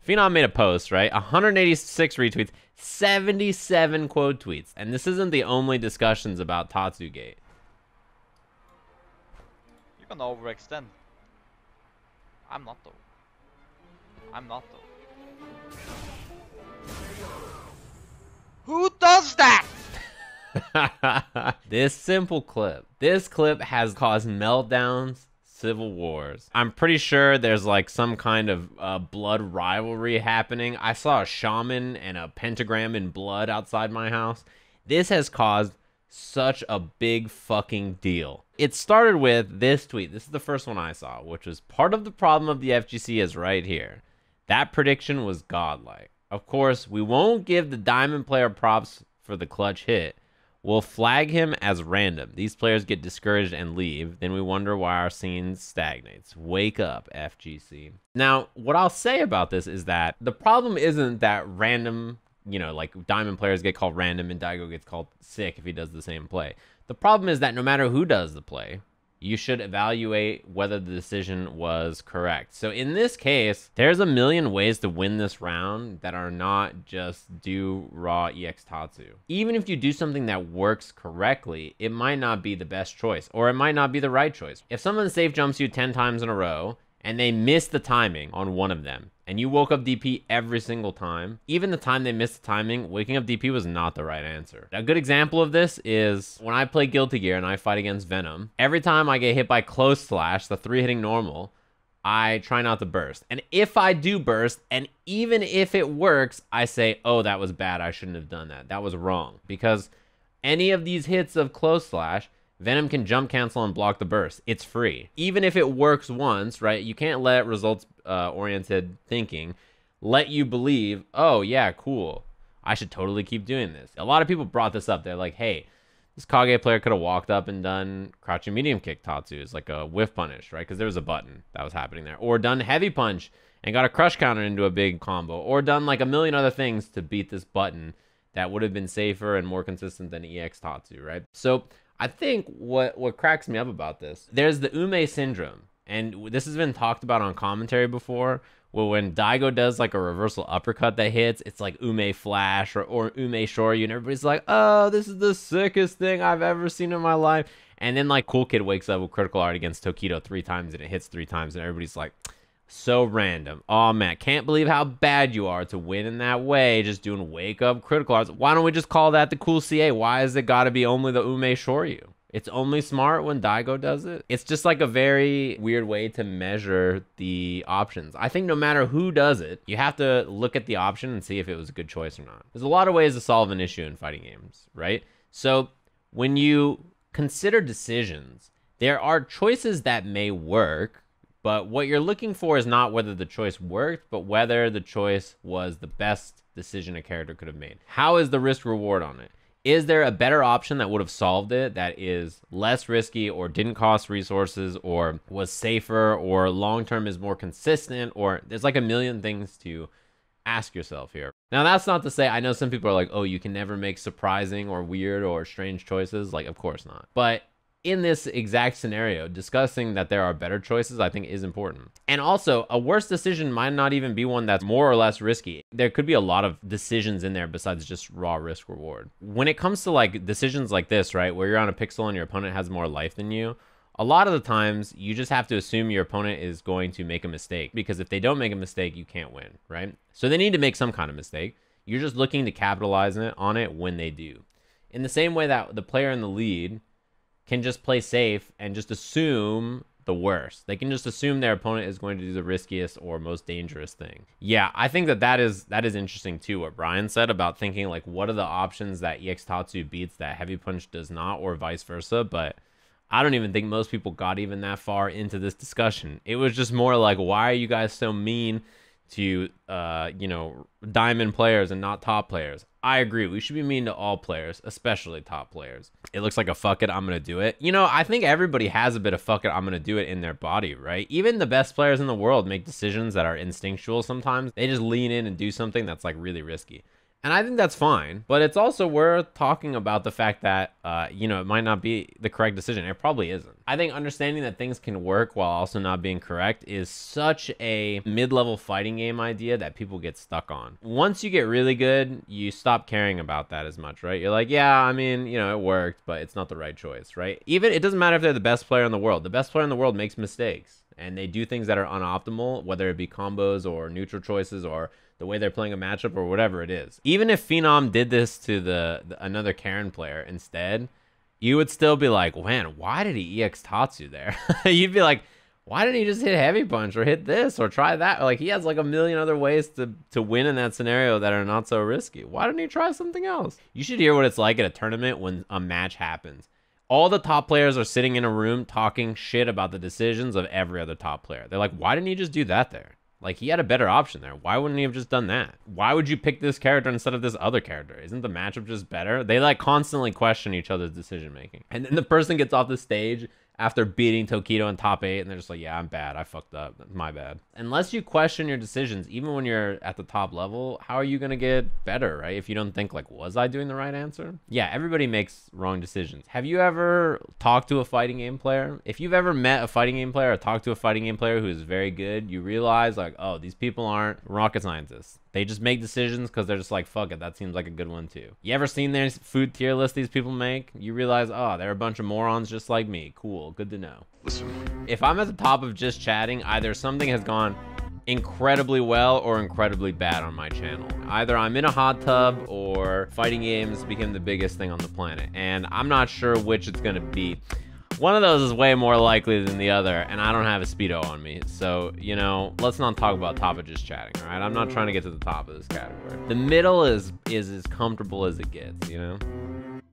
Phenom made a post, right? 186 retweets, 77 quote tweets. And this isn't the only discussions about Tatsugate. You're gonna overextend. I'm not though. I'm not though. Who does that? This clip has caused meltdowns, civil wars. I'm pretty sure there's like some kind of blood rivalry happening. I saw a shaman and a pentagram in blood outside my house. This has caused such a big fucking deal. It started with this tweet. This is the first one I saw, which was part of the problem of the FGC is right here. That prediction was godlike. Of course, we won't give the diamond player props for the clutch hit. We'll flag him as random. These players get discouraged and leave. Then we wonder why our scene stagnates. Wake up, FGC. Now, what I'll say about this is that the problem isn't that random, you know, like diamond players get called random and Daigo gets called sick if he does the same play. The problem is that no matter who does the play, you should evaluate whether the decision was correct. So in this case, there's a million ways to win this round that are not just do raw EX Tatsu. Even if you do something that works correctly, it might not be the best choice, or it might not be the right choice. If someone safe jumps you 10 times in a row, and they missed the timing on one of them, and you woke up DP every single time, even the time they missed the timing, waking up DP was not the right answer. A good example of this is when I play Guilty Gear and I fight against Venom, every time I get hit by close slash, the 3 hitting normal, I try not to burst. And if I do burst, and even if it works, I say, oh, that was bad, I shouldn't have done that. That was wrong. Because any of these hits of close slash, Venom can jump cancel and block the burst. It's free. Even if it works once, right? You can't let results-oriented thinking let you believe, oh, yeah, cool. I should totally keep doing this. A lot of people brought this up. They're like, hey, this Kage player could have walked up and done crouching medium kick Tatsus, like a whiff punish, right? Because there was a button that was happening there. Or done heavy punch and got a crush counter into a big combo. Or done like a million other things to beat this button that would have been safer and more consistent than EX Tatsu, right? So I think what cracks me up about this, there's the Ume syndrome, and this has been talked about on commentary before, where when Daigo does like a reversal uppercut that hits, it's like Ume flash or Ume shoryu, and everybody's like, oh, this is the sickest thing I've ever seen in my life. And then like Cool Kid wakes up with critical art against Tokido 3 times, and it hits 3 times, and everybody's like, so random. Oh man, can't believe how bad you are to win in that way, just doing wake up critical arts. Why don't we just call that the cool CA? Why is it gotta be only the Ume Shoryu? It's only smart when Daigo does it. It's just like a very weird way to measure the options. I think no matter who does it, you have to look at the option and see if it was a good choice or not. There's a lot of ways to solve an issue in fighting games, right? So when you consider decisions, there are choices that may work, but what you're looking for is not whether the choice worked, but whether the choice was the best decision a character could have made. How is the risk reward on it? Is there a better option that would have solved it that is less risky or didn't cost resources or was safer or long-term is more consistent, or there's like a million things to ask yourself here. Now, that's not to say, I know some people are like, oh, you can never make surprising or weird or strange choices. Like, of course not. But in this exact scenario, discussing that there are better choices, I think is important. And also, a worse decision might not even be one that's more or less risky. There could be a lot of decisions in there besides just raw risk reward. When it comes to like decisions like this, right, where you're on a pixel and your opponent has more life than you, a lot of the times you just have to assume your opponent is going to make a mistake, because if they don't make a mistake, you can't win, right? So they need to make some kind of mistake. You're just looking to capitalize on it when they do. In the same way that the player in the lead can just play safe and just assume the worst. They can just assume their opponent is going to do the riskiest or most dangerous thing. Yeah, I think that is interesting too, what Brian said about thinking like, what are the options that EX Tatsu beats that Heavy Punch does not, or vice versa. But I don't even think most people got even that far into this discussion. It was just more like, why are you guys so mean to, you know, diamond players and not top players? I agree. We should be mean to all players, especially top players. It looks like a fuck it, I'm going to do it. You know, I think everybody has a bit of fuck it, I'm going to do it in their body, right? Even the best players in the world make decisions that are instinctual sometimes. They just lean in and do something that's like really risky. And I think that's fine, but it's also worth talking about the fact that, you know, it might not be the correct decision. It probably isn't. I think understanding that things can work while also not being correct is such a mid-level fighting game idea that people get stuck on. Once you get really good, you stop caring about that as much, right? You're like, yeah, I mean, you know, it worked, but it's not the right choice, right? Even, it doesn't matter if they're the best player in the world. The best player in the world makes mistakes, and they do things that are unoptimal, whether it be combos or neutral choices or the way they're playing a matchup or whatever it is. Even if Phenom did this to the another Karen player instead, you would still be like, man, why did he EX Tatsu there? You'd be like, why didn't he just hit Heavy Punch or hit this or try that? Like, he has like a million other ways to win in that scenario that are not so risky. Why didn't he try something else? You should hear what it's like at a tournament when a match happens. All the top players are sitting in a room talking shit about the decisions of every other top player. They're like, why didn't he just do that there? Like, he had a better option there. Why wouldn't he have just done that? Why would you pick this character instead of this other character? Isn't the matchup just better? They, like, constantly question each other's decision-making. And then the person gets off the stage after beating Tokido in top 8, and they're just like, yeah, I'm bad. I fucked up. That's my bad. Unless you question your decisions, even when you're at the top level, how are you going to get better, right? If you don't think, like, was I doing the right answer? Yeah, everybody makes wrong decisions. Have you ever talked to a fighting game player? If you've ever met a fighting game player or talked to a fighting game player who is very good, you realize, like, oh, these people aren't rocket scientists. They just make decisions because they're just like, fuck it, that seems like a good one too. You ever seen their food tier list these people make? You realize, oh, they're a bunch of morons just like me. Cool, good to know. Listen. If I'm at the top of just chatting, either something has gone incredibly well or incredibly bad on my channel. Either I'm in a hot tub or fighting games became the biggest thing on the planet. And I'm not sure which it's gonna be. One of those is way more likely than the other, and I don't have a Speedo on me. So, you know, let's not talk about top of just chatting, all right? I'm not trying to get to the top of this category. The middle is as comfortable as it gets, you know?